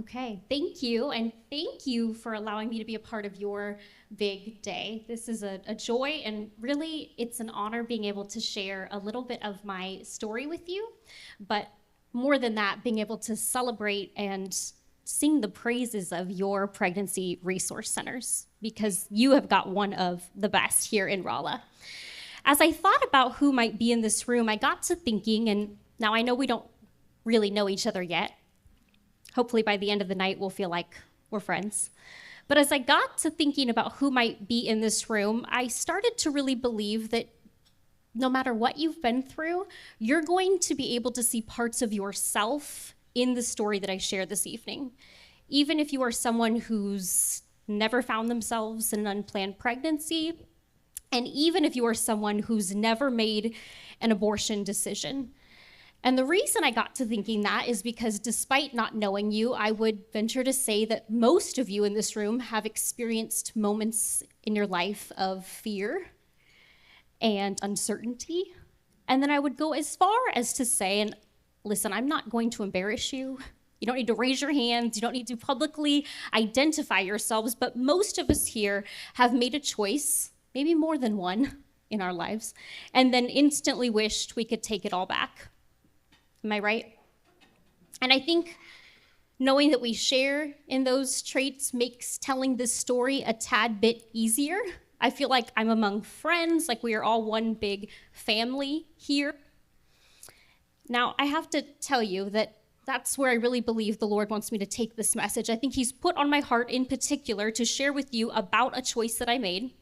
Okay, thank you. And thank you for allowing me to be a part of your big day. This is a joy, and really, it's an honor being able to share a little bit of my story with you. But more than that, being able to celebrate and sing the praises of your pregnancy resource centers, because you have got one of the best here in Rolla. As I thought about who might be in this room, I got to thinking, and now I know we don't really know each other yet. Hopefully by the end of the night, we'll feel like we're friends. But as I got to thinking about who might be in this room, I started to really believe that no matter what you've been through, you're going to be able to see parts of yourself in the story that I share this evening. Even if you are someone who's never found themselves in an unplanned pregnancy, and even if you are someone who's never made an abortion decision. And the reason I got to thinking that is because despite not knowing you, I would venture to say that most of you in this room have experienced moments in your life of fear and uncertainty. And then I would go as far as to say, and listen, I'm not going to embarrass you. You don't need to raise your hands. You don't need to publicly identify yourselves. But most of us here have made a choice, maybe more than one in our lives, and then instantly wished we could take it all back. Am I right? And I think knowing that we share in those traits makes telling this story a tad bit easier. I feel like I'm among friends, like we are all one big family here. Now, I have to tell you that that's where I really believe the Lord wants me to take this message. I think He's put on my heart in particular to share with you about a choice that I made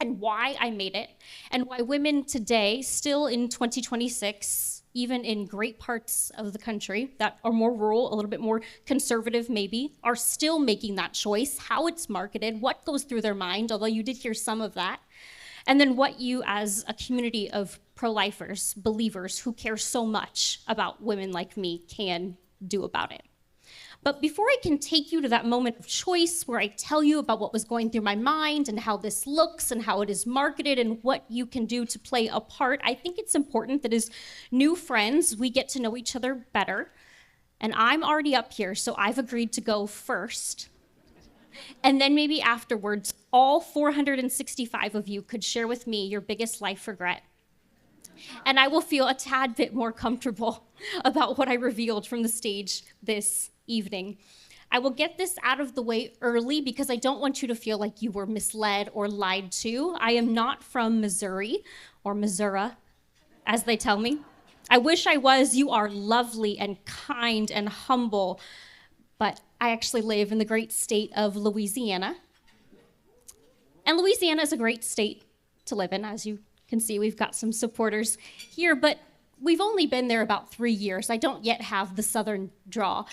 and why I made it, and why women today, still in 2026, even in great parts of the country that are more rural, a little bit more conservative maybe, are still making that choice, how it's marketed, what goes through their mind, although you did hear some of that, and then what you as a community of pro-lifers, believers who care so much about women like me can do about it. But before I can take you to that moment of choice where I tell you about what was going through my mind and how this looks and how it is marketed and what you can do to play a part, I think it's important that as new friends, we get to know each other better. And I'm already up here, so I've agreed to go first. And then maybe afterwards, all 465 of you could share with me your biggest life regret. And I will feel a tad bit more comfortable about what I revealed from the stage this evening. I will get this out of the way early because I don't want you to feel like you were misled or lied to. I am not from Missouri, or Missouri, as they tell me. I wish I was. You are lovely and kind and humble, but I actually live in the great state of Louisiana. And Louisiana is a great state to live in, as you can see. We've got some supporters here, but we've only been there about 3 years. I don't yet have the Southern draw.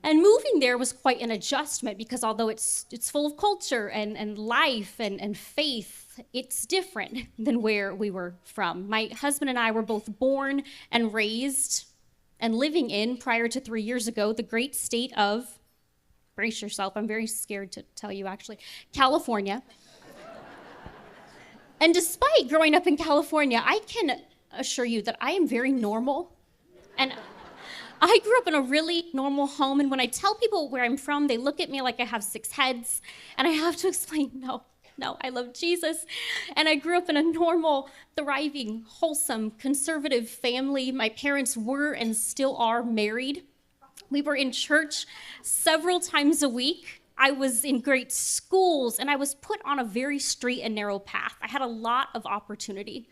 And moving there was quite an adjustment because although it's full of culture and life and faith, it's different than where we were from. My husband and I were both born and raised and living in, prior to 3 years ago, the great state of, brace yourself, I'm very scared to tell you actually, California. And despite growing up in California, I can assure you that I am very normal. And I grew up in a really normal home, and when I tell people where I'm from, they look at me like I have 6 heads, and I have to explain, no, I love Jesus. And I grew up in a normal, thriving, wholesome, conservative family. My parents were and still are married. We were in church several times a week. I was in great schools, and I was put on a very straight and narrow path. I had a lot of opportunity.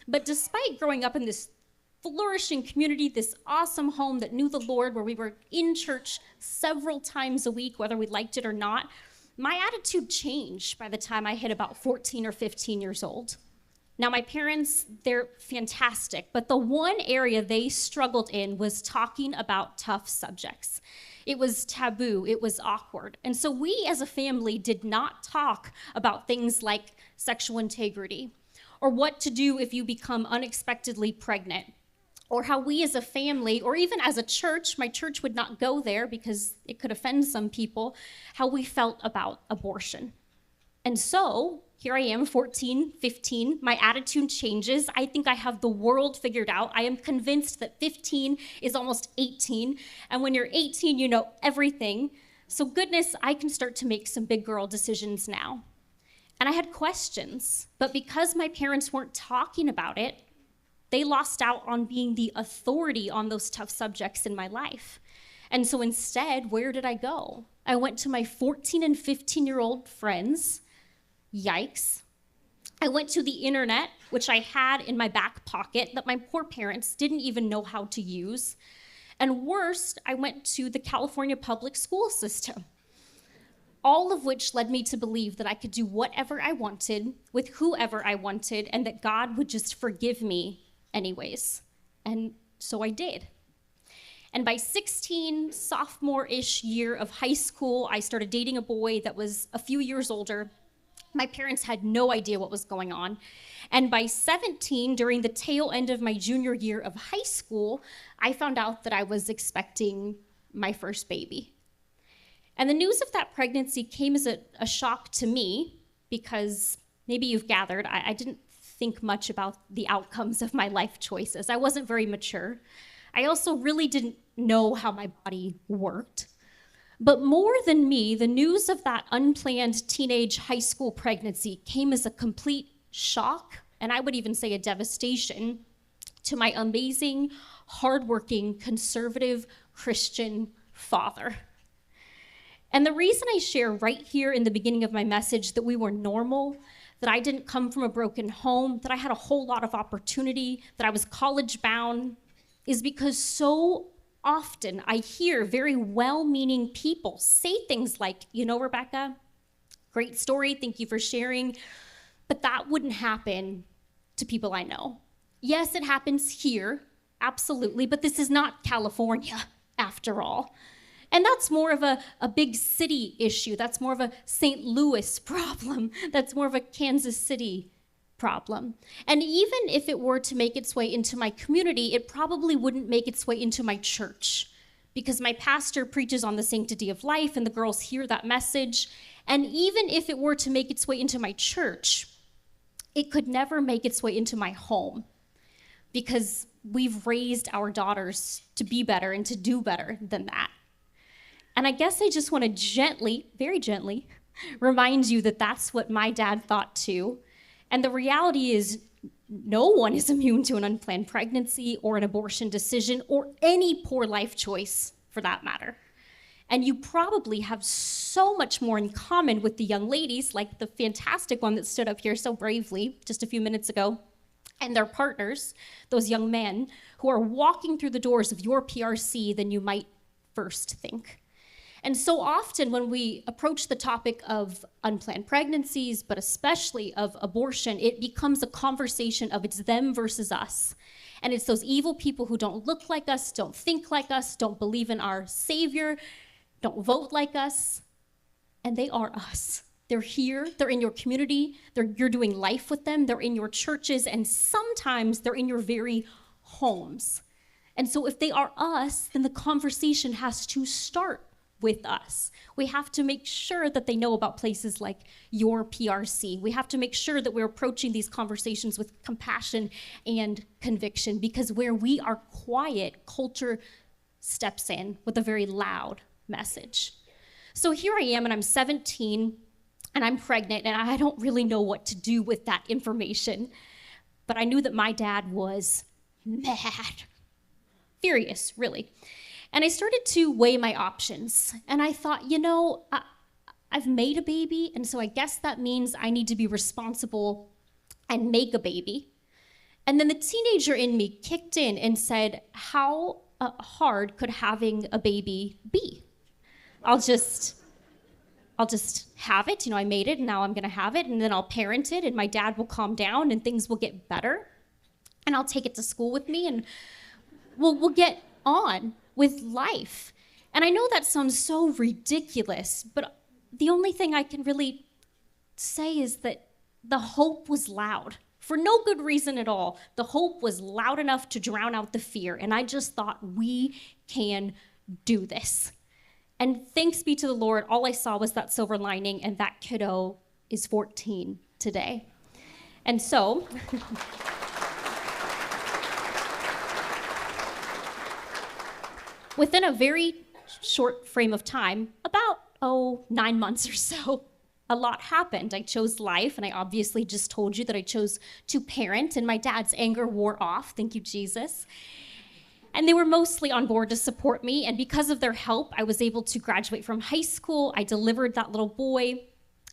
But despite growing up in this flourishing community, this awesome home that knew the Lord, where we were in church several times a week, whether we liked it or not, my attitude changed by the time I hit about 14 or 15 years old. Now, my parents, they're fantastic, but the one area they struggled in was talking about tough subjects. It was taboo, it was awkward. And so we as a family did not talk about things like sexual integrity, or what to do if you become unexpectedly pregnant, or how we as a family, or even as a church, my church would not go there because it could offend some people, how we felt about abortion. And so Here I am, 14, 15. My attitude changes. I think I have the world figured out. I am convinced that 15 is almost 18. And when you're 18, you know everything. So goodness, I can start to make some big girl decisions now. And I had questions, but because my parents weren't talking about it, they lost out on being the authority on those tough subjects in my life. And so instead, where did I go? I went to my 14 and 15-year-old friends. Yikes. I went to the internet, which I had in my back pocket that my poor parents didn't even know how to use. And worst, I went to the California public school system. All of which led me to believe that I could do whatever I wanted with whoever I wanted and that God would just forgive me anyways. And so I did. And by 16, sophomore-ish year of high school, I started dating a boy that was a few years older. My parents had no idea what was going on. And by 17, during the tail end of my junior year of high school, I found out that I was expecting my first baby. And the news of that pregnancy came as a shock to me because maybe you've gathered, I didn't think much about the outcomes of my life choices. I wasn't very mature. I also really didn't know how my body worked. But more than me, the news of that unplanned teenage high school pregnancy came as a complete shock, and I would even say a devastation, to my amazing, hardworking, conservative Christian father. And the reason I share right here in the beginning of my message that we were normal, that I didn't come from a broken home, that I had a whole lot of opportunity, that I was college bound, is because so often I hear very well-meaning people say things like, you know, Rebekah, great story, thank you for sharing, but that wouldn't happen to people I know. Yes, it happens here, absolutely, but this is not California, after all. And that's more of a big city issue. That's more of a St. Louis problem. That's more of a Kansas City problem. And even if it were to make its way into my community, it probably wouldn't make its way into my church because my pastor preaches on the sanctity of life and the girls hear that message. And even if it were to make its way into my church, it could never make its way into my home because we've raised our daughters to be better and to do better than that. And I guess I just want to gently, very gently, remind you that that's what my dad thought too. And the reality is no one is immune to an unplanned pregnancy or an abortion decision or any poor life choice for that matter. And you probably have so much more in common with the young ladies, like the fantastic one that stood up here so bravely just a few minutes ago, and their partners, those young men who are walking through the doors of your PRC than you might first think. And so often when we approach the topic of unplanned pregnancies, but especially of abortion, it becomes a conversation of it's them versus us. And it's those evil people who don't look like us, don't think like us, don't believe in our Savior, don't vote like us, and they are us. They're here, they're in your community, you're doing life with them, they're in your churches, and sometimes they're in your very homes. And so if they are us, then the conversation has to start with us. We have to make sure that they know about places like your PRC. We have to make sure that we're approaching these conversations with compassion and conviction, because where we are quiet, culture steps in with a very loud message. So here I am, and I'm 17, and I'm pregnant, and I don't really know what to do with that information. But I knew that my dad was mad, furious, really. And I started to weigh my options. And I thought, you know, I've made a baby, and so I guess that means I need to be responsible and make a baby. And then the teenager in me kicked in and said, how hard could having a baby be? I'll just have it. You know, I made it, and now I'm going to have it, and then I'll parent it, and my dad will calm down, and things will get better. And I'll take it to school with me, and we'll get on with life. And I know that sounds so ridiculous, but the only thing I can really say is that the hope was loud. For no good reason at all. The hope was loud enough to drown out the fear. And I just thought, we can do this. And thanks be to the Lord, all I saw was that silver lining, and that kiddo is 14 today. And so, within a very short frame of time, about 9 months or so, a lot happened. I chose life, and I obviously just told you that I chose to parent, and my dad's anger wore off. Thank you, Jesus. And they were mostly on board to support me, and because of their help, I was able to graduate from high school. I delivered that little boy.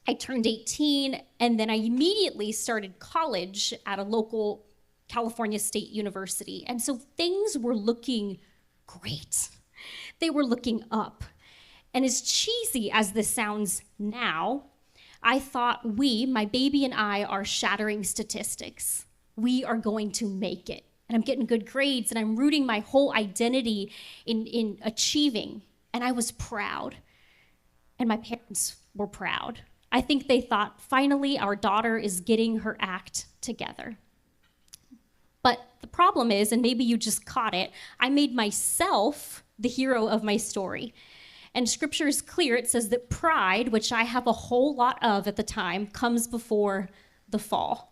I turned 18, and then I immediately started college at a local California State University. And so things were looking great. They were looking up. And as cheesy as this sounds now, I thought my baby and I, are shattering statistics. We are going to make it. And I'm getting good grades, and I'm rooting my whole identity in achieving. And I was proud. And my parents were proud. I think they thought, finally, our daughter is getting her act together. But the problem is, and maybe you just caught it, I made myself the hero of my story. And scripture is clear. It says that pride, which I have a whole lot of at the time, comes before the fall.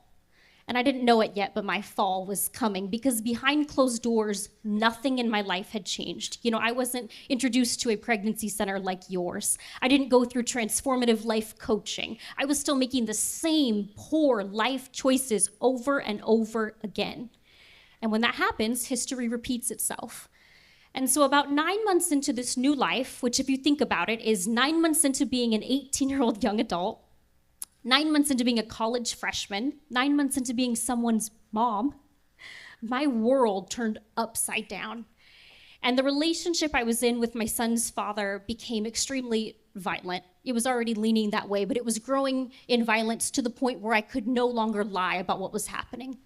And I didn't know it yet, but my fall was coming, because behind closed doors, nothing in my life had changed. You know, I wasn't introduced to a pregnancy center like yours. I didn't go through transformative life coaching. I was still making the same poor life choices over and over again. And when that happens, history repeats itself. And so about 9 months into this new life, which if you think about it, is 9 months into being an 18-year-old young adult, 9 months into being a college freshman, 9 months into being someone's mom, my world turned upside down. And the relationship I was in with my son's father became extremely violent. It was already leaning that way, but it was growing in violence to the point where I could no longer lie about what was happening.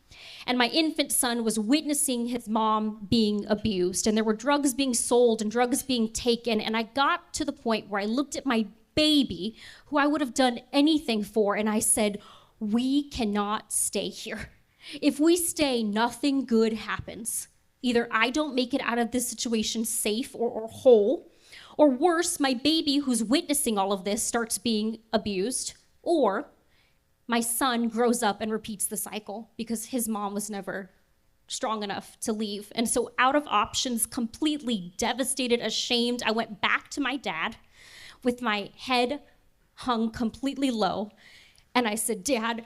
And my infant son was witnessing his mom being abused, and there were drugs being sold and drugs being taken. And I got to the point where I looked at my baby, who I would have done anything for, and I said, we cannot stay here. If we stay, nothing good happens. Either I don't make it out of this situation safe or whole, or worse, my baby who's witnessing all of this starts being abused, or my son grows up and repeats the cycle because his mom was never strong enough to leave. And so out of options, completely devastated, ashamed, I went back to my dad with my head hung completely low. And I said, Dad,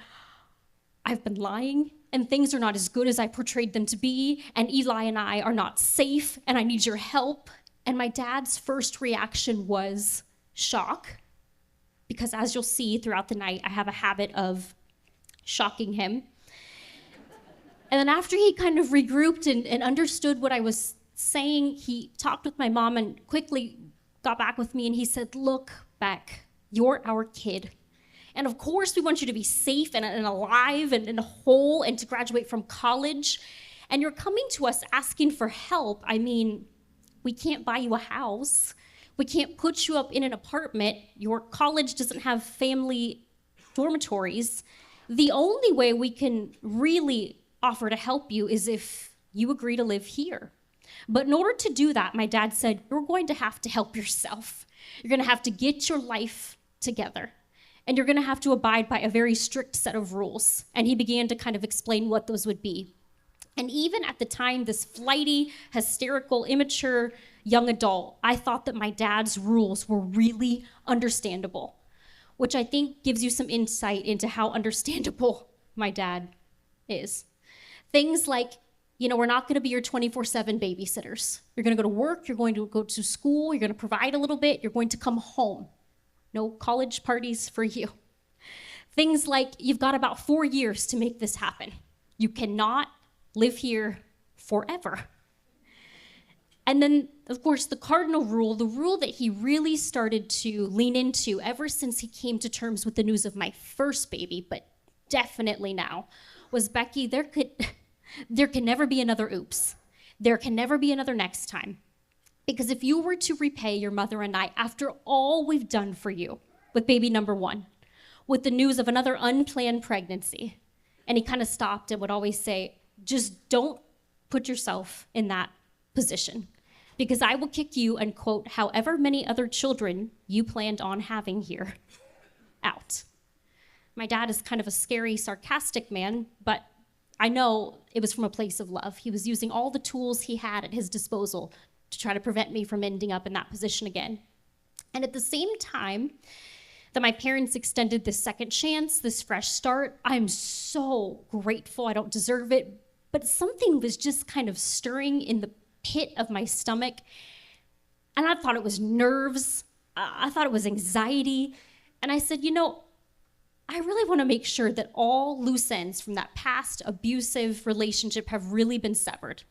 I've been lying, and things are not as good as I portrayed them to be, and Eli and I are not safe, and I need your help. And my dad's first reaction was shock, because as you'll see throughout the night, I have a habit of shocking him. And then after he kind of regrouped and understood what I was saying, he talked with my mom and quickly got back with me, and he said, look, Beck, you're our kid. And of course, we want you to be safe and alive and whole and to graduate from college. And you're coming to us asking for help. I mean, we can't buy you a house. We can't put you up in an apartment. Your college doesn't have family dormitories. The only way we can really offer to help you is if you agree to live here. But in order to do that, my dad said, you're going to have to help yourself. You're going to have to get your life together. And you're going to have to abide by a very strict set of rules. And he began to kind of explain what those would be. And even at the time, this flighty, hysterical, immature young adult, I thought that my dad's rules were really understandable, which I think gives you some insight into how understandable my dad is. Things like, you know, we're not going to be your 24/7 babysitters. You're going to go to work, you're going to go to school, you're going to provide a little bit, you're going to come home. No college parties for you. Things like, you've got about 4 years to make this happen. You cannot live here forever. And then, of course, the cardinal rule, the rule that he really started to lean into ever since he came to terms with the news of my first baby, but definitely now, was, Becky, there can never be another oops. There can never be another next time. Because if you were to repay your mother and I after all we've done for you with baby number one, with the news of another unplanned pregnancy, and he kind of stopped and would always say, just don't put yourself in that position, because I will kick you and, quote, however many other children you planned on having here out. My dad is kind of a scary, sarcastic man, but I know it was from a place of love. He was using all the tools he had at his disposal to try to prevent me from ending up in that position again. And at the same time that my parents extended this second chance, this fresh start, I'm so grateful. I don't deserve it, but something was just kind of stirring in the pit of my stomach. And I thought it was nerves. I thought it was anxiety. And I said, I really want to make sure that all loose ends from that past abusive relationship have really been severed.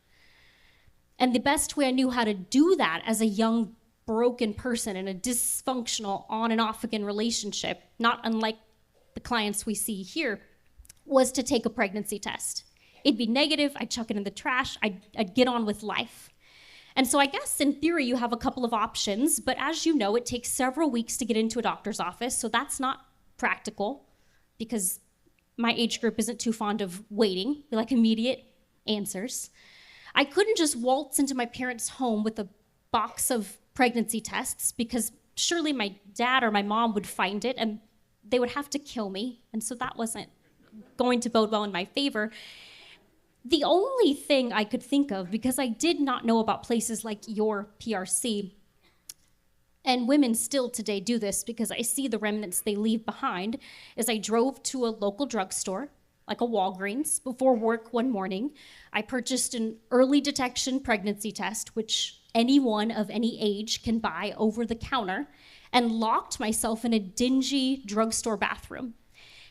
And the best way I knew how to do that as a young, broken person in a dysfunctional on and off again relationship, not unlike the clients we see here, was to take a pregnancy test. It'd be negative, I'd chuck it in the trash, I'd get on with life. And so I guess in theory you have a couple of options, but as you know, it takes several weeks to get into a doctor's office, so that's not practical because my age group isn't too fond of waiting. We like immediate answers. I couldn't just waltz into my parents' home with a box of pregnancy tests because surely my dad or my mom would find it and they would have to kill me. And so that wasn't going to bode well in my favor. The only thing I could think of, because I did not know about places like your PRC, and women still today do this because I see the remnants they leave behind, is I drove to a local drugstore, like a Walgreens, before work one morning. I purchased an early detection pregnancy test, which anyone of any age can buy over the counter, and locked myself in a dingy drugstore bathroom.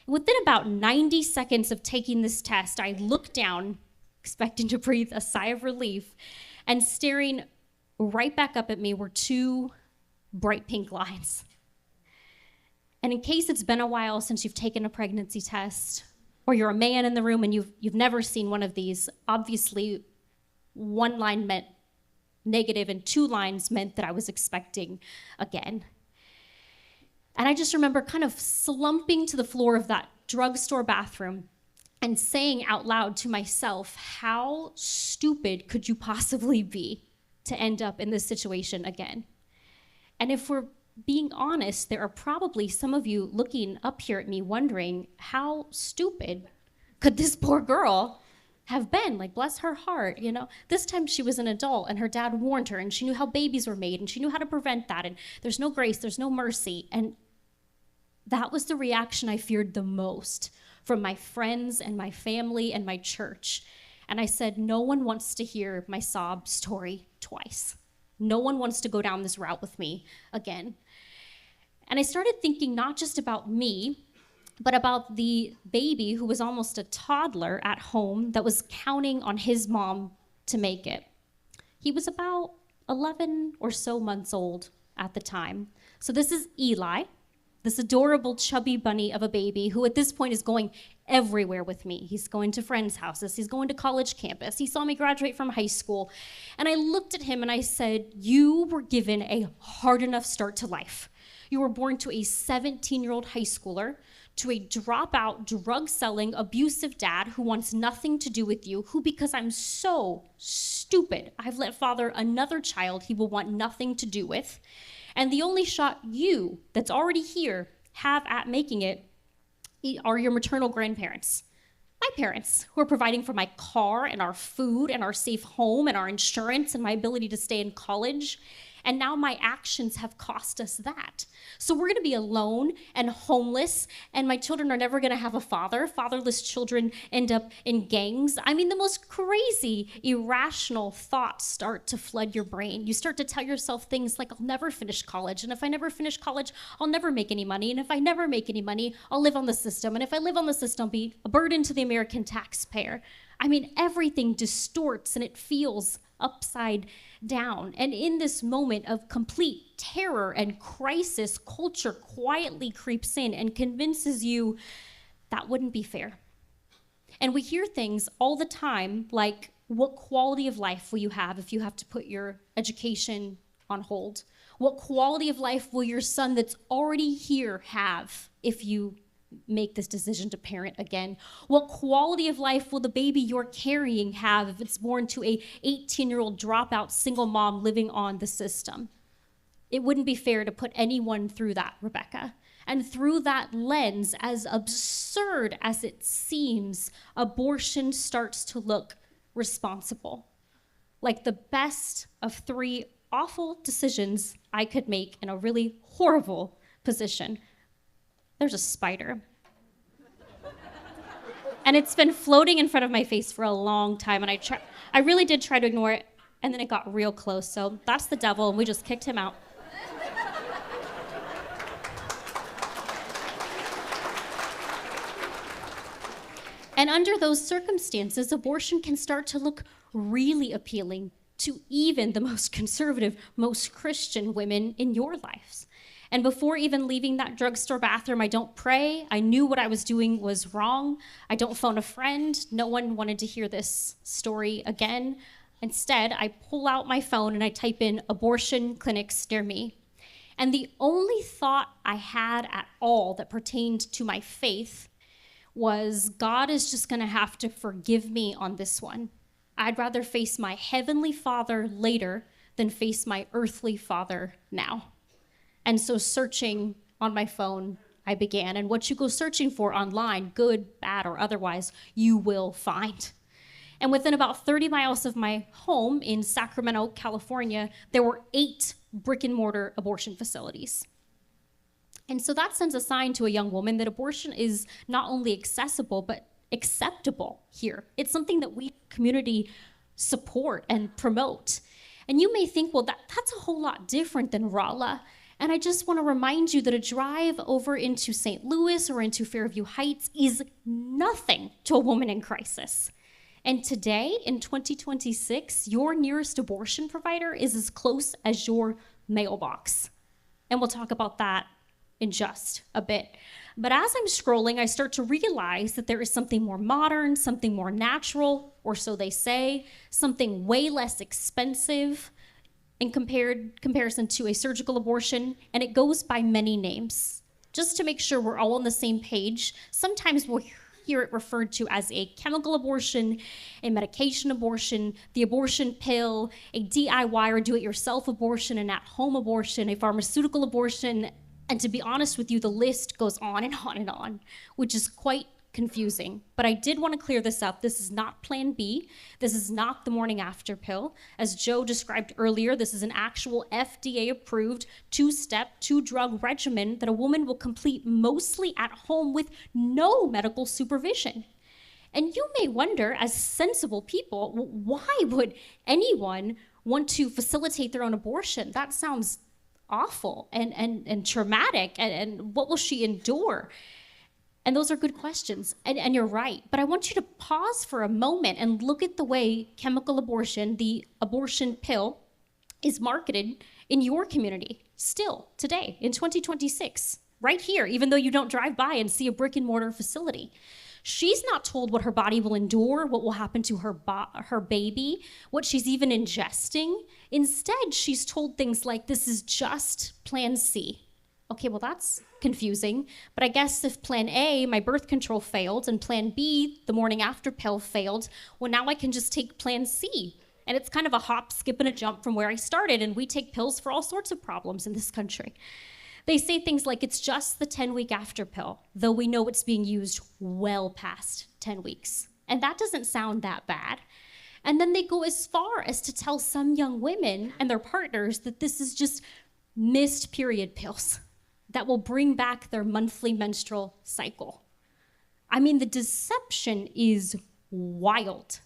Within about 90 seconds of taking this test, I looked down, expecting to breathe a sigh of relief, and staring right back up at me were two bright pink lines. And in case it's been a while since you've taken a pregnancy test, or you're a man in the room and you've never seen one of these, obviously one line meant negative and two lines meant that I was expecting again. And I just remember kind of slumping to the floor of that drugstore bathroom and saying out loud to myself, how stupid could you possibly be to end up in this situation again? And if we're being honest, there are probably some of you looking up here at me wondering, how stupid could this poor girl have been? Like, bless her heart, This time she was an adult and her dad warned her and she knew how babies were made and she knew how to prevent that, and there's no grace, there's no mercy. And that was the reaction I feared the most from my friends and my family and my church. And I said, no one wants to hear my sob story twice. No one wants to go down this route with me again. And I started thinking not just about me, but about the baby who was almost a toddler at home that was counting on his mom to make it. He was about 11 or so months old at the time. So this is Eli, this adorable chubby bunny of a baby who at this point is going everywhere with me. He's going to friends' houses. He's going to college campus. He saw me graduate from high school. And I looked at him and I said, you were given a hard enough start to life. You were born to a 17-year-old high schooler, to a dropout, drug-selling, abusive dad who wants nothing to do with you, who, because I'm so stupid, I've let father another child he will want nothing to do with. And the only shot you, that's already here, have at making it are your maternal grandparents. My parents, who are providing for my car and our food and our safe home and our insurance and my ability to stay in college. And now my actions have cost us that. So we're gonna be alone and homeless, and my children are never gonna have a father. Fatherless children end up in gangs. I mean, the most crazy, irrational thoughts start to flood your brain. You start to tell yourself things like, I'll never finish college, and if I never finish college, I'll never make any money, and if I never make any money, I'll live on the system, and if I live on the system, I'll be a burden to the American taxpayer. I mean, everything distorts and it feels upside down. And in this moment of complete terror and crisis, culture quietly creeps in and convinces you that wouldn't be fair. And we hear things all the time like, what quality of life will you have if you have to put your education on hold? What quality of life will your son that's already here have if you make this decision to parent again? What quality of life will the baby you're carrying have if it's born to a 18-year-old dropout single mom living on the system? It wouldn't be fair to put anyone through that, Rebekah. And through that lens, as absurd as it seems, abortion starts to look responsible. Like the best of three awful decisions I could make in a really horrible position. There's a spider. And it's been floating in front of my face for a long time, and I really did try to ignore it, and then it got real close, so that's the devil, and we just kicked him out. And under those circumstances, abortion can start to look really appealing to even the most conservative, most Christian women in your lives. And before even leaving that drugstore bathroom, I don't pray. I knew what I was doing was wrong. I don't phone a friend. No one wanted to hear this story again. Instead, I pull out my phone and I type in abortion clinics near me. And the only thought I had at all that pertained to my faith was, God is just gonna have to forgive me on this one. I'd rather face my heavenly Father later than face my earthly father now. And so searching on my phone, I began. And what you go searching for online, good, bad, or otherwise, you will find. And within about 30 miles of my home in Sacramento, California, there were 8 brick and mortar abortion facilities. And so that sends a sign to a young woman that abortion is not only accessible, but acceptable here. It's something that we community support and promote. And you may think, well, that's a whole lot different than Rolla. And I just want to remind you that a drive over into St. Louis or into Fairview Heights is nothing to a woman in crisis. And today, in 2026, your nearest abortion provider is as close as your mailbox. And we'll talk about that in just a bit. But as I'm scrolling, I start to realize that there is something more modern, something more natural, or so they say, something way less expensive in comparison to a surgical abortion, and it goes by many names. Just to make sure we're all on the same page, sometimes we'll hear it referred to as a chemical abortion, a medication abortion, the abortion pill, a DIY or do-it-yourself abortion, an at-home abortion, a pharmaceutical abortion, and to be honest with you, the list goes on and on and on, which is quite confusing. But I did want to clear this up. This is not Plan B. This is not the morning after pill. As Joe described earlier, this is an actual FDA-approved 2-step, 2-drug regimen that a woman will complete mostly at home with no medical supervision. And you may wonder, as sensible people, why would anyone want to facilitate their own abortion? That sounds awful and traumatic, and what will she endure? And those are good questions, and you're right. But I want you to pause for a moment and look at the way chemical abortion, the abortion pill, is marketed in your community still today in 2026, right here, even though you don't drive by and see a brick and mortar facility. She's not told what her body will endure, what will happen to her baby, what she's even ingesting. Instead, she's told things like, this is just Plan C. Okay, well, that's confusing, but I guess if Plan A, my birth control, failed, and Plan B, the morning after pill, failed, well, now I can just take Plan C. And it's kind of a hop, skip, and a jump from where I started, and we take pills for all sorts of problems in this country. They say things like it's just the 10-week after pill, though we know it's being used well past 10 weeks. And that doesn't sound that bad. And then they go as far as to tell some young women and their partners that this is just missed period pills that will bring back their monthly menstrual cycle. I mean, the deception is wild.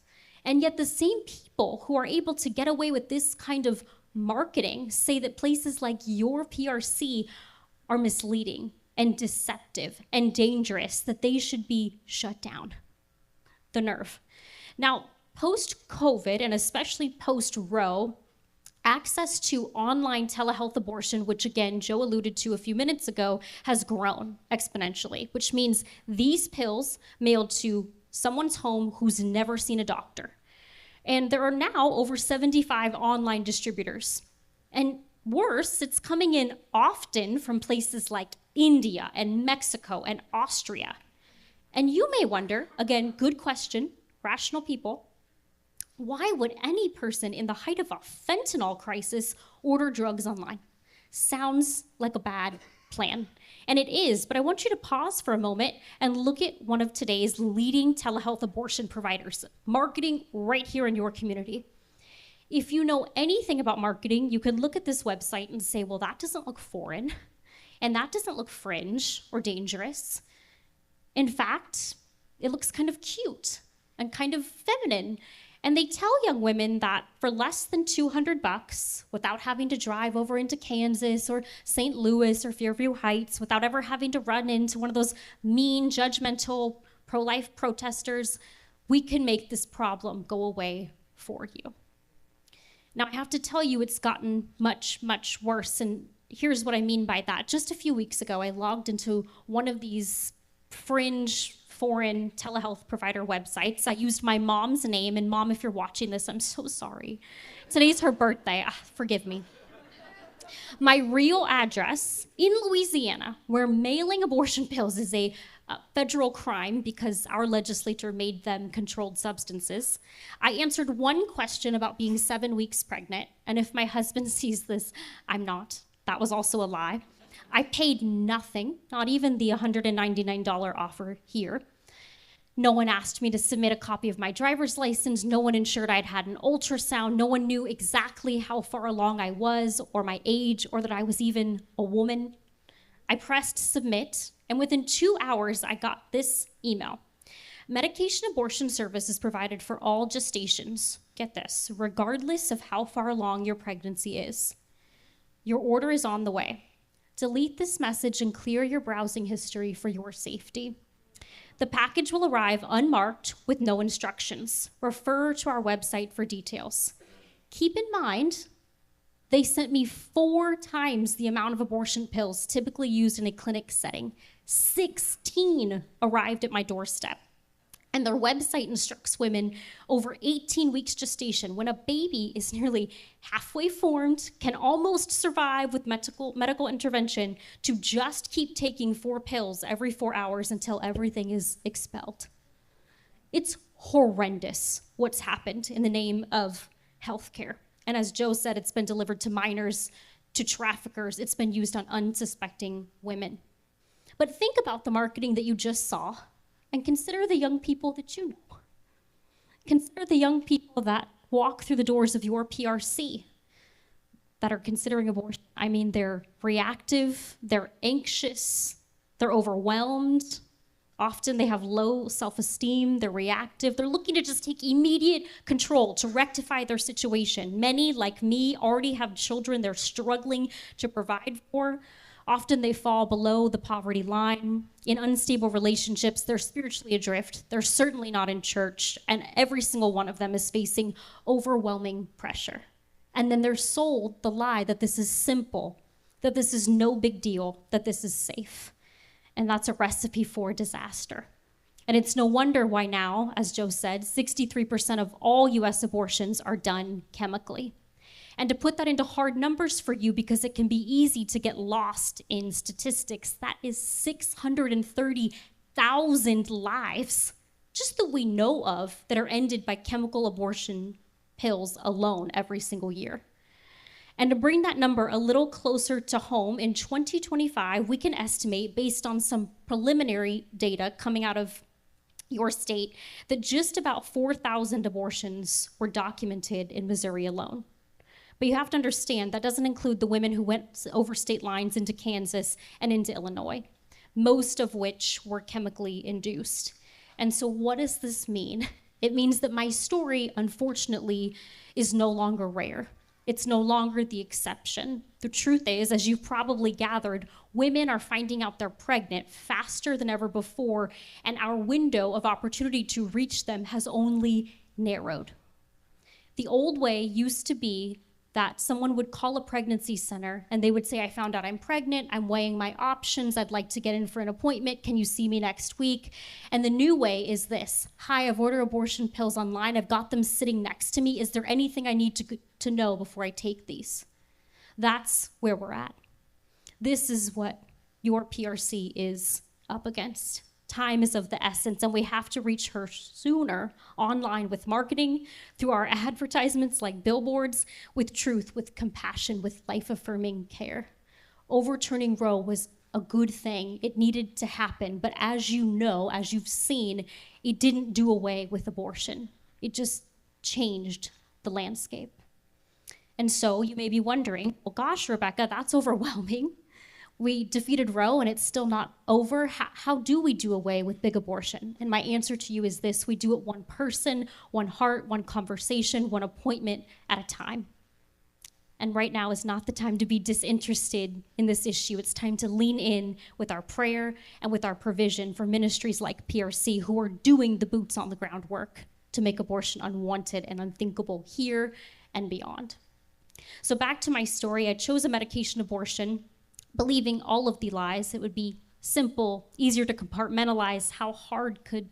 And yet the same people who are able to get away with this kind of marketing say that places like your PRC are misleading and deceptive and dangerous, that they should be shut down. The nerve. Now, post-COVID, and especially post-Roe, access to online telehealth abortion, which again, Joe alluded to a few minutes ago, has grown exponentially, which means these pills mailed to someone's home who's never seen a doctor. And there are now over 75 online distributors. And worse, it's coming in often from places like India and Mexico and Austria. And you may wonder, again, good question, rational people, why would any person in the height of a fentanyl crisis order drugs online? Sounds like a bad plan. And it is, but I want you to pause for a moment and look at one of today's leading telehealth abortion providers, marketing right here in your community. If you know anything about marketing, you can look at this website and say, well, that doesn't look foreign, and that doesn't look fringe or dangerous. In fact, it looks kind of cute and kind of feminine. And they tell young women that for less than $200, without having to drive over into Kansas or St. Louis or Fairview Heights, without ever having to run into one of those mean, judgmental pro-life protesters, we can make this problem go away for you. Now, I have to tell you, it's gotten much, much worse. And here's what I mean by that. Just a few weeks ago, I logged into one of these fringe foreign telehealth provider websites. I used my mom's name, and Mom, if you're watching this, I'm so sorry. Today's her birthday, forgive me. My real address in Louisiana, where mailing abortion pills is a federal crime because our legislature made them controlled substances. I answered one question about being 7 weeks pregnant, and if my husband sees this, I'm not. That was also a lie. I paid nothing, not even the $199 offer here. No one asked me to submit a copy of my driver's license. No one ensured I'd had an ultrasound. No one knew exactly how far along I was or my age or that I was even a woman. I pressed submit, and within 2 hours, I got this email. Medication abortion service is provided for all gestations. Get this, regardless of how far along your pregnancy is. Your order is on the way. Delete this message and clear your browsing history for your safety. The package will arrive unmarked with no instructions. Refer to our website for details. Keep in mind, they sent me 4 times the amount of abortion pills typically used in a clinic setting. 16 arrived at my doorstep. And their website instructs women over 18 weeks gestation, when a baby is nearly halfway formed, can almost survive with medical intervention, to just keep taking 4 pills every 4 hours until everything is expelled. It's horrendous what's happened in the name of healthcare. And as Joe said, it's been delivered to minors, to traffickers. It's been used on unsuspecting women. But think about the marketing that you just saw, and consider the young people that you know. Consider the young people that walk through the doors of your PRC that are considering abortion. I mean, they're reactive, they're anxious, they're overwhelmed. Often they have low self-esteem, they're reactive. They're looking to just take immediate control to rectify their situation. Many, like me, already have children they're struggling to provide for. Often they fall below the poverty line. In unstable relationships, they're spiritually adrift. They're certainly not in church, and every single one of them is facing overwhelming pressure. And then they're sold the lie that this is simple, that this is no big deal, that this is safe. And that's a recipe for disaster. And it's no wonder why now, as Joe said, 63% of all US abortions are done chemically. And to put that into hard numbers for you, because it can be easy to get lost in statistics, that is 630,000 lives, just that we know of, that are ended by chemical abortion pills alone every single year. And to bring that number a little closer to home, in 2025, we can estimate, based on some preliminary data coming out of your state, that just about 4,000 abortions were documented in Missouri alone. But you have to understand, that doesn't include the women who went over state lines into Kansas and into Illinois, most of which were chemically induced. And so what does this mean? It means that my story, unfortunately, is no longer rare. It's no longer the exception. The truth is, as you've probably gathered, women are finding out they're pregnant faster than ever before, and our window of opportunity to reach them has only narrowed. The old way used to be that someone would call a pregnancy center and they would say, I found out I'm pregnant, I'm weighing my options, I'd like to get in for an appointment, can you see me next week? And the new way is this: hi, I've ordered abortion pills online, I've got them sitting next to me, is there anything I need to know before I take these? That's where we're at. This is what your PRC is up against. Time is of the essence, and we have to reach her sooner online with marketing, through our advertisements like billboards, with truth, with compassion, with life-affirming care. Overturning Roe was a good thing. It needed to happen. But as you know, as you've seen, it didn't do away with abortion. It just changed the landscape. And so you may be wondering, well, gosh, Rebekah, that's overwhelming. We defeated Roe and it's still not over. How do we do away with big abortion? And my answer to you is this: we do it one person, one heart, one conversation, one appointment at a time. And right now is not the time to be disinterested in this issue. It's time to lean in with our prayer and with our provision for ministries like PRC, who are doing the boots on the ground work to make abortion unwanted and unthinkable here and beyond. So back to my story, I chose a medication abortion, believing all of the lies. It would be simple, easier to compartmentalize. How hard could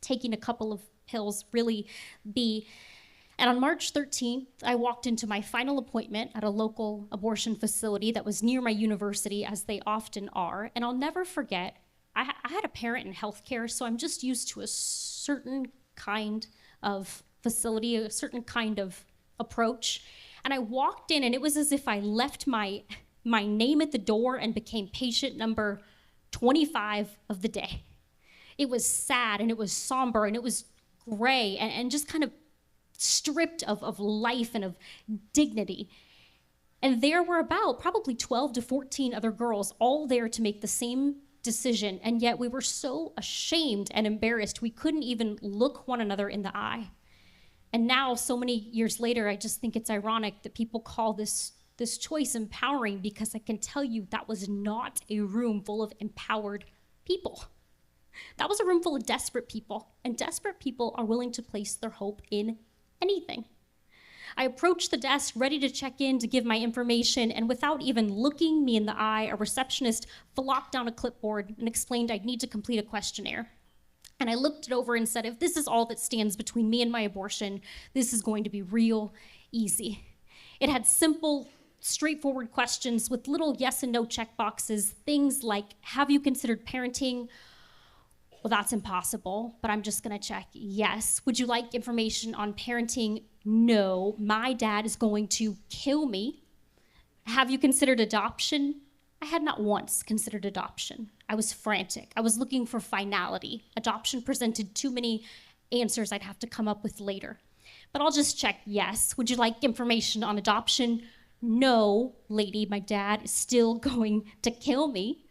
taking a couple of pills really be? And on March 13th, I walked into my final appointment at a local abortion facility that was near my university, as they often are. And I'll never forget, I had a parent in healthcare, so I'm just used to a certain kind of facility, a certain kind of approach. And I walked in and it was as if I left my name at the door and became patient number 25 of the day. It was sad and it was somber and it was gray and just kind of stripped of life and of dignity. And there were about probably 12 to 14 other girls all there to make the same decision, and yet we were so ashamed and embarrassed we couldn't even look one another in the eye. And now, so many years later, I just think it's ironic that people call this choice empowering, because I can tell you that was not a room full of empowered people. That was a room full of desperate people, and desperate people are willing to place their hope in anything. I approached the desk, ready to check in, to give my information, and without even looking me in the eye, a receptionist flopped down a clipboard and explained I'd need to complete a questionnaire. And I looked it over and said, if this is all that stands between me and my abortion, this is going to be real easy. It had simple, straightforward questions with little yes and no check boxes, things like, have you considered parenting? Well, that's impossible, but I'm just gonna check yes. Would you like information on parenting? No, my dad is going to kill me. Have you considered adoption? I had not once considered adoption. I was frantic. I was looking for finality. Adoption presented too many answers I'd have to come up with later. But I'll just check yes. Would you like information on adoption? No, lady, my dad is still going to kill me.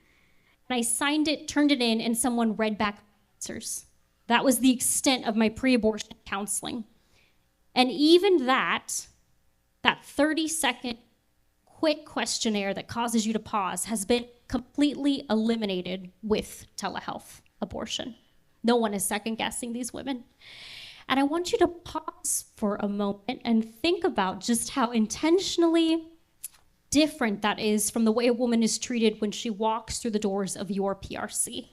And I signed it, turned it in, and someone read back answers. That was the extent of my pre-abortion counseling. And even that 30-second quick questionnaire that causes you to pause has been completely eliminated with telehealth abortion. No one is second-guessing these women. And I want you to pause for a moment and think about just how intentionally different that is from the way a woman is treated when she walks through the doors of your PRC.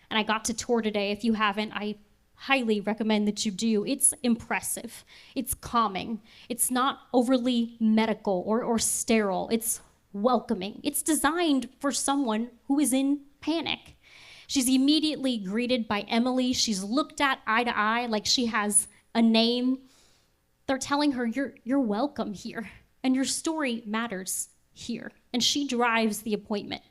And I got to tour today. If you haven't, I highly recommend that you do. It's impressive. It's calming. It's not overly medical or sterile. It's welcoming. It's designed for someone who is in panic. She's immediately greeted by Emily. She's looked at eye to eye like she has a name. They're telling her, you're welcome here, and your story matters here. And she drives the appointment.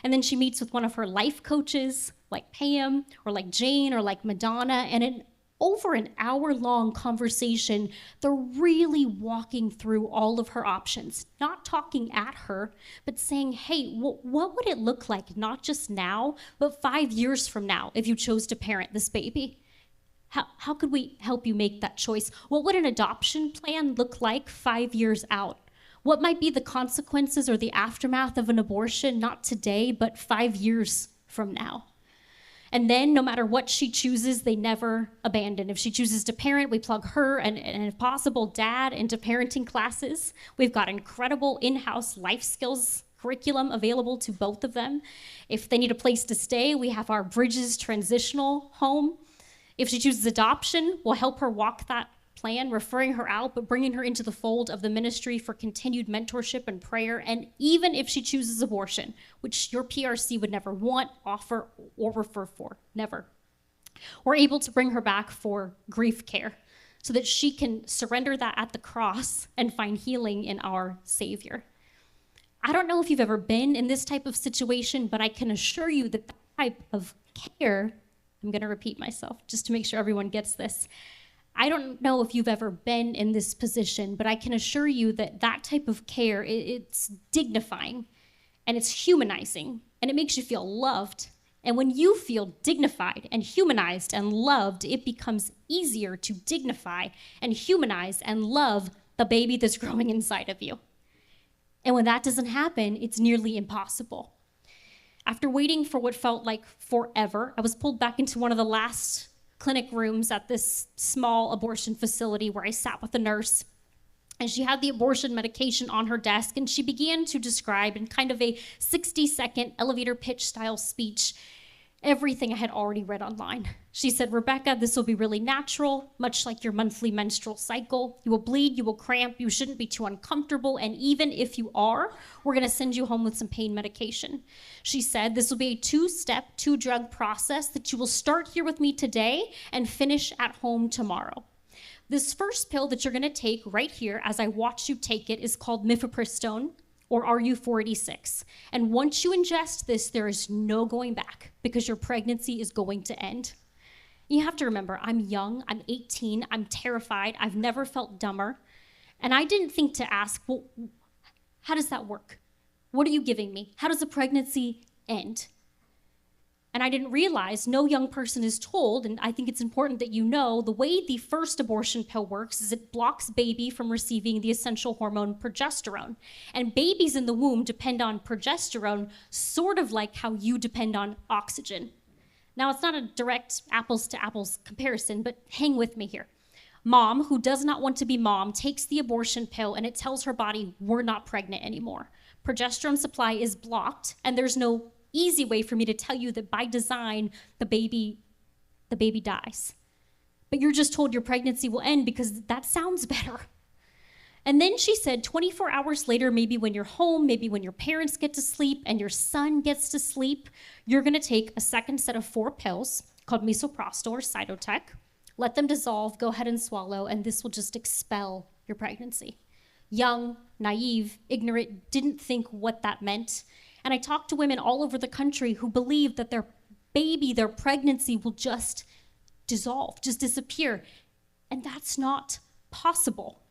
And then she meets with one of her life coaches, like Pam, or like Jane, or like Madonna, and in over an hour-long conversation, they're really walking through all of her options, not talking at her, but saying, hey, what would it look like, not just now, but 5 years from now, if you chose to parent this baby? How could we help you make that choice? What would an adoption plan look like 5 years out? What might be the consequences or the aftermath of an abortion, not today, but 5 years from now? And then no matter what she chooses, they never abandon. If she chooses to parent, we plug her and if possible, dad into parenting classes. We've got incredible in-house life skills curriculum available to both of them. If they need a place to stay, we have our Bridges transitional home. If she chooses adoption, we'll help her walk that plan, referring her out, but bringing her into the fold of the ministry for continued mentorship and prayer. And even if she chooses abortion, which your PRC would never want, offer, or refer for, never, we're able to bring her back for grief care so that she can surrender that at the cross and find healing in our Savior. I don't know if you've ever been in this type of situation, but I can assure you that that type of care, I'm going to repeat myself just to make sure everyone gets this. I don't know if you've ever been in this position, but I can assure you that that type of care, it's dignifying and it's humanizing and it makes you feel loved. And when you feel dignified and humanized and loved, it becomes easier to dignify and humanize and love the baby that's growing inside of you. And when that doesn't happen, it's nearly impossible. After waiting for what felt like forever, I was pulled back into one of the last clinic rooms at this small abortion facility where I sat with a nurse. And she had the abortion medication on her desk, and she began to describe in kind of a 60-second elevator pitch style speech everything I had already read online. She said, "Rebekah, this will be really natural, much like your monthly menstrual cycle. You will bleed, you will cramp, you shouldn't be too uncomfortable, and even if you are, we're gonna send you home with some pain medication." She said, "This will be a 2-step, 2-drug process that you will start here with me today and finish at home tomorrow. This first pill that you're gonna take right here as I watch you take it is called mifepristone, or RU486. And once you ingest this, there is no going back because your pregnancy is going to end." You have to remember, I'm young, I'm 18, I'm terrified, I've never felt dumber. And I didn't think to ask, well, how does that work? What are you giving me? How does a pregnancy end? And I didn't realize no young person is told, and I think it's important that you know, the way the first abortion pill works is it blocks baby from receiving the essential hormone progesterone. And babies in the womb depend on progesterone, sort of like how you depend on oxygen. Now, it's not a direct apples to apples comparison, but hang with me here. Mom, who does not want to be mom, takes the abortion pill and it tells her body, we're not pregnant anymore. Progesterone supply is blocked, and there's no easy way for me to tell you that by design, the baby dies. But you're just told your pregnancy will end because that sounds better. And then she said 24 hours later, maybe when you're home, maybe when your parents get to sleep and your son gets to sleep, you're gonna take a second set of 4 pills called misoprostol or Cytotec, let them dissolve, go ahead and swallow, and this will just expel your pregnancy. Young, naive, ignorant, didn't think what that meant. And I talked to women all over the country who believe that their baby, their pregnancy will just dissolve, just disappear. And that's not possible.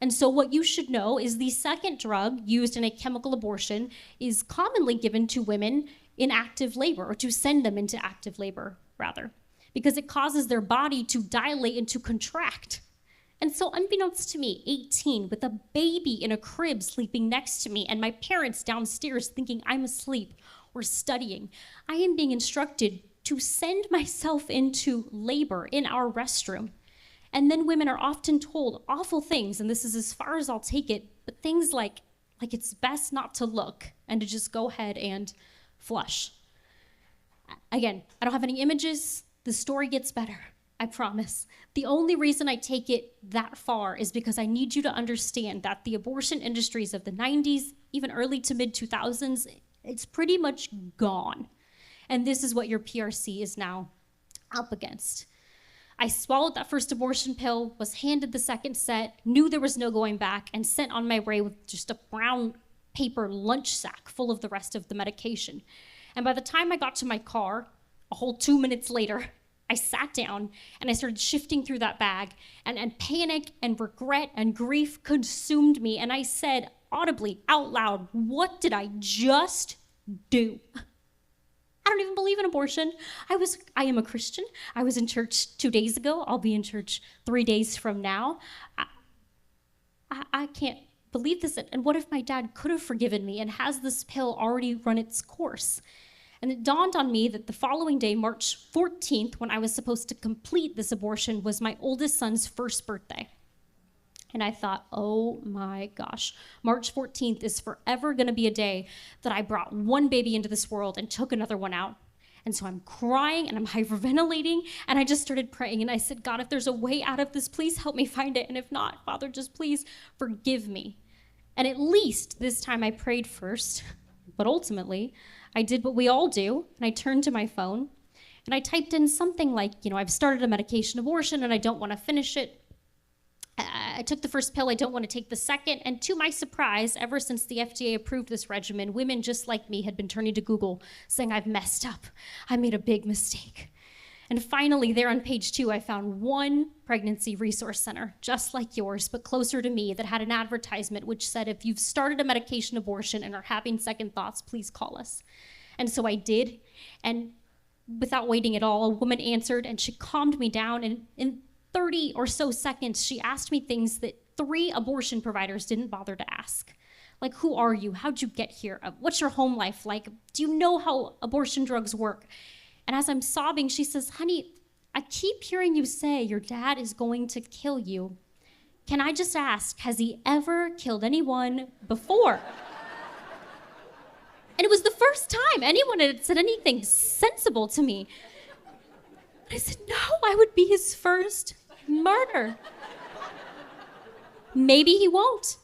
And so what you should know is the second drug used in a chemical abortion is commonly given to women in active labor, or to send them into active labor, rather, because it causes their body to dilate and to contract. And so unbeknownst to me, 18, with a baby in a crib sleeping next to me and my parents downstairs thinking I'm asleep or studying, I am being instructed to send myself into labor in our restroom. And then women are often told awful things, and this is as far as I'll take it, but things like it's best not to look and to just go ahead and flush. Again, I don't have any images. The story gets better. I promise. The only reason I take it that far is because I need you to understand that the abortion industries of the 90s, even early to mid 2000s, it's pretty much gone. And this is what your PRC is now up against. I swallowed that first abortion pill, was handed the second set, knew there was no going back, and sent on my way with just a brown paper lunch sack full of the rest of the medication. And by the time I got to my car, a whole 2 minutes later, I sat down and I started shifting through that bag, and panic and regret and grief consumed me. And I said audibly, out loud, what did I just do? I don't even believe in abortion. I am a Christian. I was in church 2 days ago. I'll be in church 3 days from now. I can't believe this. And what if my dad could have forgiven me, and has this pill already run its course? And it dawned on me that the following day, March 14th, when I was supposed to complete this abortion, was my oldest son's first birthday. And I thought, oh my gosh, March 14th is forever gonna be a day that I brought one baby into this world and took another one out. And so I'm crying and I'm hyperventilating, and I just started praying, and I said, God, if there's a way out of this, please help me find it. And if not, Father, just please forgive me. And at least this time I prayed first, but ultimately I did what we all do, and I turned to my phone and I typed in something like, I've started a medication abortion and I don't want to finish it. I took the first pill, I don't want to take the second. And to my surprise, ever since the FDA approved this regimen, women just like me had been turning to Google saying, I've messed up. I made a big mistake. And finally, there on page 2, I found one pregnancy resource center, just like yours, but closer to me, that had an advertisement which said, if you've started a medication abortion and are having second thoughts, please call us. And so I did. And without waiting at all, a woman answered, and she calmed me down. And in 30 or so seconds, she asked me things that 3 abortion providers didn't bother to ask. Like, who are you? How'd you get here? What's your home life like? Do you know how abortion drugs work? And as I'm sobbing, she says, honey, I keep hearing you say your dad is going to kill you. Can I just ask, has he ever killed anyone before? And it was the first time anyone had said anything sensible to me. I said, no, I would be his first murder. Maybe he won't.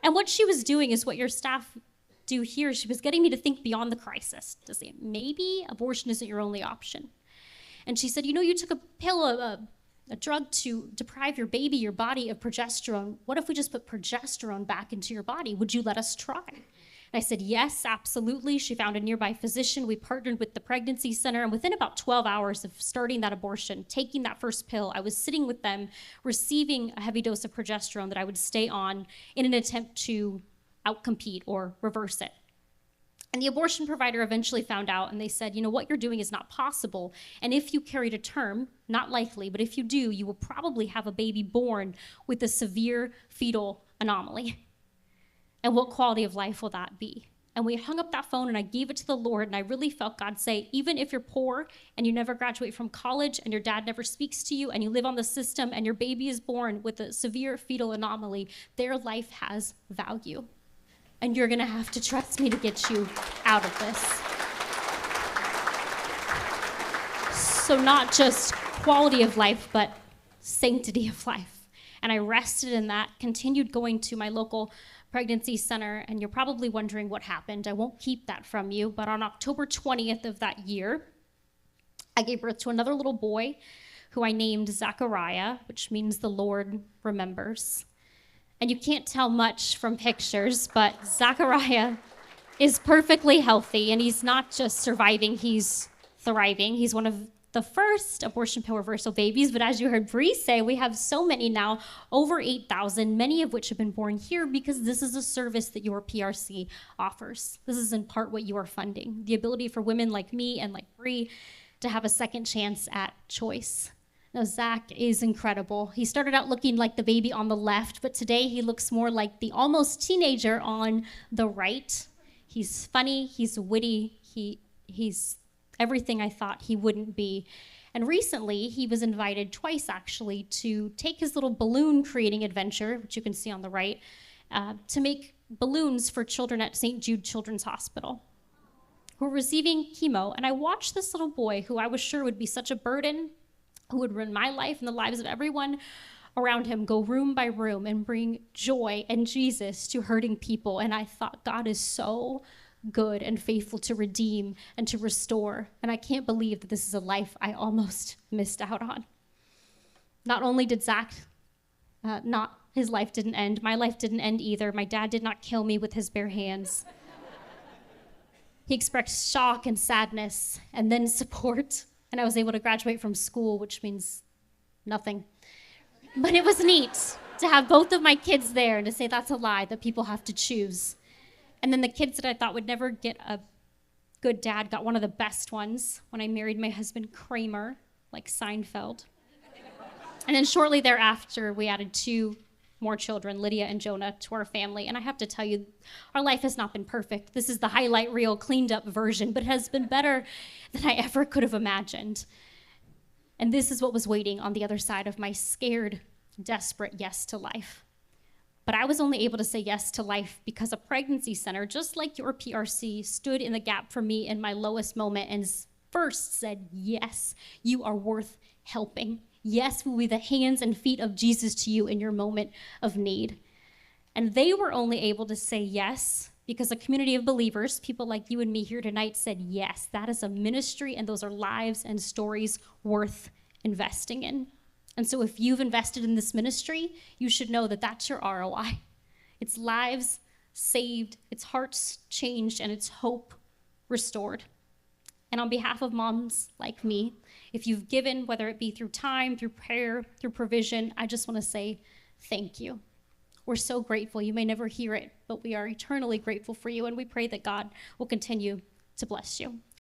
And what she was doing is what your staff do here. She was getting me to think beyond the crisis, to say, maybe abortion isn't your only option. And she said, you took a pill, a drug to deprive your baby, your body of progesterone. What if we just put progesterone back into your body? Would you let us try? And I said, yes, absolutely. She found a nearby physician. We partnered with the pregnancy center. And within about 12 hours of starting that abortion, taking that first pill, I was sitting with them, receiving a heavy dose of progesterone that I would stay on in an attempt to outcompete or reverse it. And the abortion provider eventually found out, and they said, what you're doing is not possible. And if you carry to term, not likely, but if you do, you will probably have a baby born with a severe fetal anomaly. And what quality of life will that be? And we hung up that phone and I gave it to the Lord, and I really felt God say, even if you're poor and you never graduate from college and your dad never speaks to you and you live on the system and your baby is born with a severe fetal anomaly, their life has value. And you're gonna have to trust me to get you out of this. So not just quality of life, but sanctity of life. And I rested in that, continued going to my local pregnancy center, and you're probably wondering what happened. I won't keep that from you, but on October 20th of that year, I gave birth to another little boy who I named Zachariah, which means the Lord remembers. And you can't tell much from pictures, but Zachariah is perfectly healthy, and he's not just surviving, he's thriving. He's one of the first abortion pill reversal babies, but as you heard Bree say, we have so many now, over 8,000, many of which have been born here because this is a service that your PRC offers. This is in part what you are funding, the ability for women like me and like Bree to have a second chance at choice. Now, Zach is incredible. He started out looking like the baby on the left, but today he looks more like the almost teenager on the right. He's funny, he's witty, he's everything I thought he wouldn't be. And recently, he was invited twice, actually, to take his little balloon creating adventure, which you can see on the right, to make balloons for children at St. Jude Children's Hospital who are receiving chemo. And I watched this little boy, who I was sure would be such a burden, who would ruin my life and the lives of everyone around him, go room by room and bring joy and Jesus to hurting people. And I thought, God is so good and faithful to redeem and to restore. And I can't believe that this is a life I almost missed out on. Not only did Zach, his life didn't end, my life didn't end either. My dad did not kill me with his bare hands. He expressed shock and sadness and then support. And I was able to graduate from school, which means nothing. But it was neat to have both of my kids there and to say that's a lie, that people have to choose. And then the kids that I thought would never get a good dad got one of the best ones when I married my husband Kramer, like Seinfeld. And then shortly thereafter, we added 2 more children, Lydia and Jonah, to our family. And I have to tell you, our life has not been perfect. This is the highlight reel, cleaned up version, but it has been better than I ever could have imagined. And this is what was waiting on the other side of my scared, desperate yes to life. But I was only able to say yes to life because a pregnancy center, just like your PRC, stood in the gap for me in my lowest moment and first said, yes, you are worth helping. Yes, we'll be the hands and feet of Jesus to you in your moment of need. And they were only able to say yes because a community of believers, people like you and me here tonight, said yes, that is a ministry and those are lives and stories worth investing in. And so if you've invested in this ministry, you should know that that's your ROI. It's lives saved, it's hearts changed, and it's hope restored. And on behalf of moms like me, if you've given, whether it be through time, through prayer, through provision, I just want to say thank you. We're so grateful. You may never hear it, but we are eternally grateful for you, and we pray that God will continue to bless you.